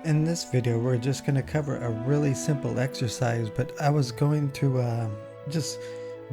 In this video, we're just going to cover a really simple exercise, but I was going through just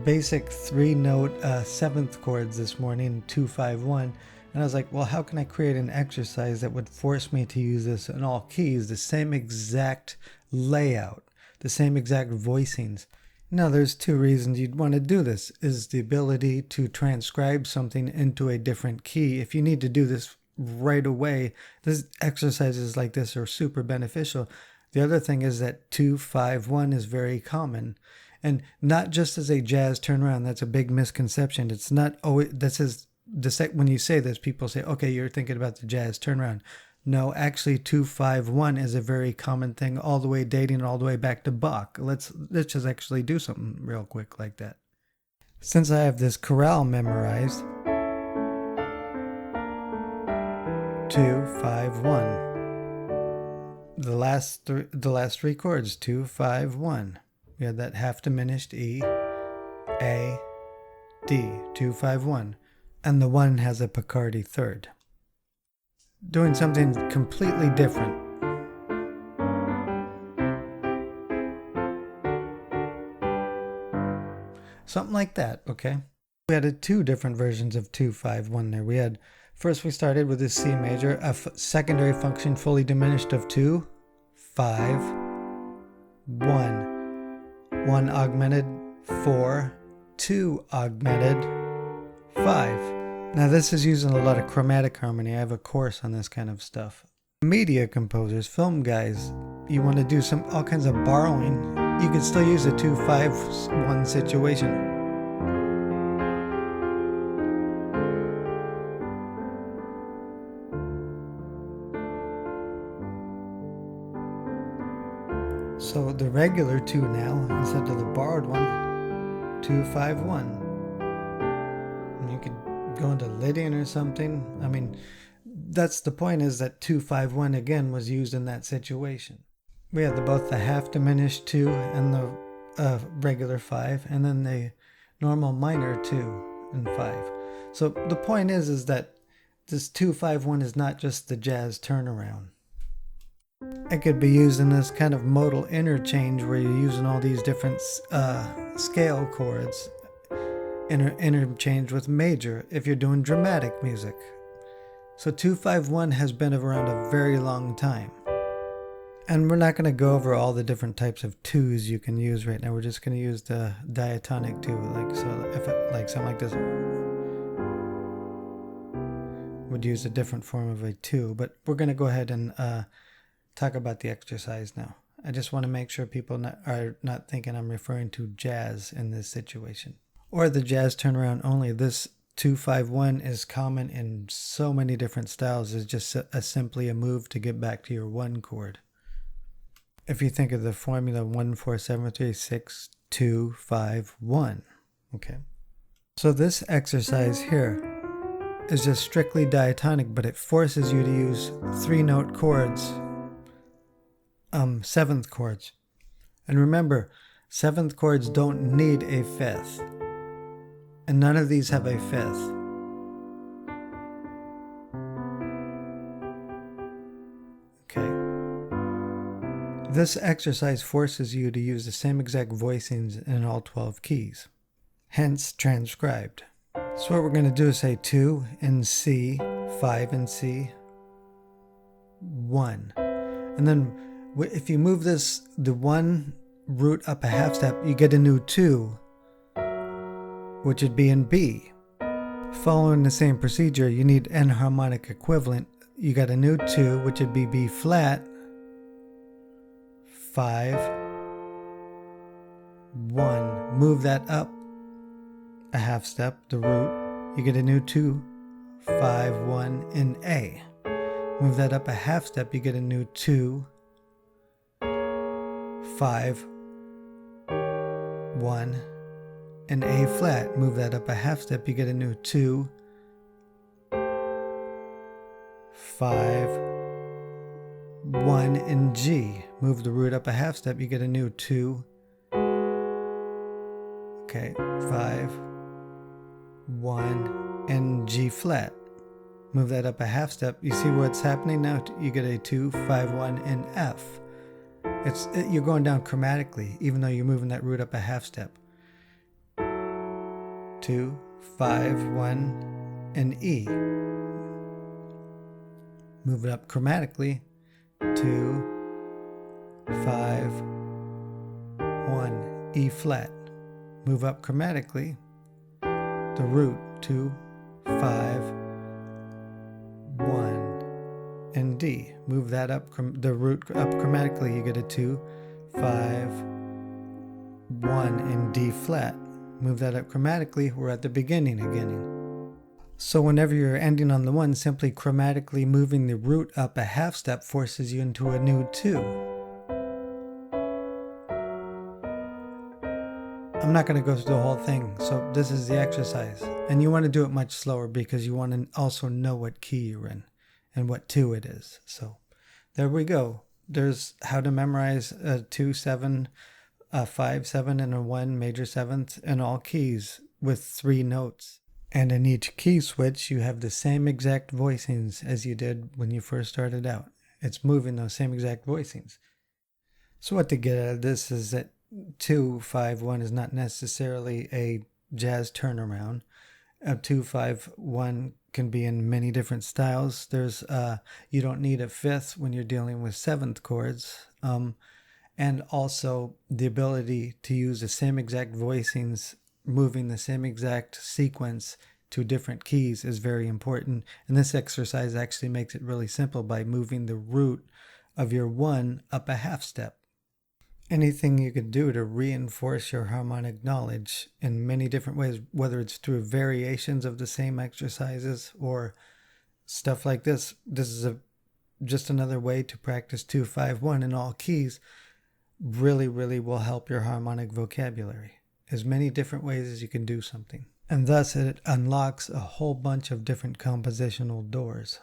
basic 3-note 7th chords this morning, 2-5-1, and I was like, well, how can I create an exercise that would force me to use this in all keys, the same exact layout, the same exact voicings? Now, there's two reasons you'd want to do this, is the ability to transcribe something into a different key. If you need to do this right away, this exercises like this are super beneficial. The other thing is that 2-5-1 is very common, and not just as a jazz turnaround. That's a big misconception. It's not always, this is when you say this, people say, okay, you're thinking about the jazz turnaround. No, actually 2-5-1 is a very common thing, all the way dating all the way back to Bach. Let's just actually do something real quick like that. Since I have this chorale memorized, 2-5-1. The last three chords, 2-5-1. We had that half diminished E, A, D, 2-5-1, and the 1 has a Picardy third. Doing something completely different. Something like that, okay? We had two different versions of 2-5-1 there. First we started with this C major, a secondary function fully diminished of 2, 5, 1, 1 augmented, 4, 2 augmented, 5. Now this is using a lot of chromatic harmony. I have a course on this kind of stuff. Media composers, film guys, you want to do all kinds of borrowing, you can still use a 2-5-1 situation. So the regular 2 now, instead of the borrowed one, 2-5-1. And you could go into Lydian or something. I mean, that's the point, is that 2-5-1 again was used in that situation. We had both the half diminished 2 and the regular 5, and then the normal minor 2 and 5. So the point is that this 2-5-1 is not just the jazz turnaround. It could be used in this kind of modal interchange where you're using all these different scale chords interchange with major if you're doing dramatic music. So 2-5-1 has been around a very long time. And we're not going to go over all the different types of 2s you can use right now. We're just going to use the diatonic 2. Like something like this would use a different form of a 2. But we're going to go ahead and talk about the exercise now. I just want to make sure people are not thinking I'm referring to jazz in this situation, or the jazz turnaround only. This 2-5-1 is common in so many different styles. It's just simply a move to get back to your 1 chord. If you think of the formula 1-4-7-3-6-2-5-1, okay. So this exercise here is just strictly diatonic, but it forces you to use 3-note chords, 7th chords. And remember, 7th chords don't need a 5th. And none of these have a 5th. Okay. This exercise forces you to use the same exact voicings in all 12 keys. Hence, transcribed. So what we're going to do is say 2 in C, 5 in C, 1. And then if you move the 1 root up a half step, you get a new 2, which would be in B. Following the same procedure, you need an harmonic equivalent. You got a new 2, which would be B flat, 5, 1. Move that up a half step, the root. You get a new 2, 5, 1 in A. Move that up a half step, you get a new 2, 5, 1 in A flat. Move that up a half step, you get a new 2, 5, 1 in G. Move the root up a half step, you get a new 2, okay, 5, 1 in G flat. Move that up a half step. You see what's happening now? You get a 2, 5, 1 in F. You're going down chromatically, even though you're moving that root up a half step. 2, 5, 1 in E. Move it up chromatically. 2, 5, 1 E flat. Move up chromatically. The root 2, 5, 1 and D. Move that up, the root up chromatically. You get a 2, 5, 1 in D flat. Move that up chromatically. We're at the beginning again. So whenever you're ending on the 1, simply chromatically moving the root up a half step forces you into a new 2. I'm not going to go through the whole thing, so this is the exercise. And you want to do it much slower because you want to also know what key you're in and what 2 it is. So there we go. There's how to memorize a 2, 7, a 5, 7, and a 1 major 7th in all keys with 3 notes. And in each key switch, you have the same exact voicings as you did when you first started out. It's moving those same exact voicings. So what to get out of this is that 2, 5, 1 is not necessarily a jazz turnaround. A 2, 5, 1 can be in many different styles. There's you don't need a 5th when you're dealing with 7th chords. And also the ability to use the same exact voicings, moving the same exact sequence to different keys is very important. And this exercise actually makes it really simple by moving the root of your 1 up a half step. Anything you could do to reinforce your harmonic knowledge in many different ways, whether it's through variations of the same exercises or stuff like this. This is just another way to practice 2, 5, 1 in all keys. Really will help your harmonic vocabulary. As many different ways as you can do something. And thus it unlocks a whole bunch of different compositional doors.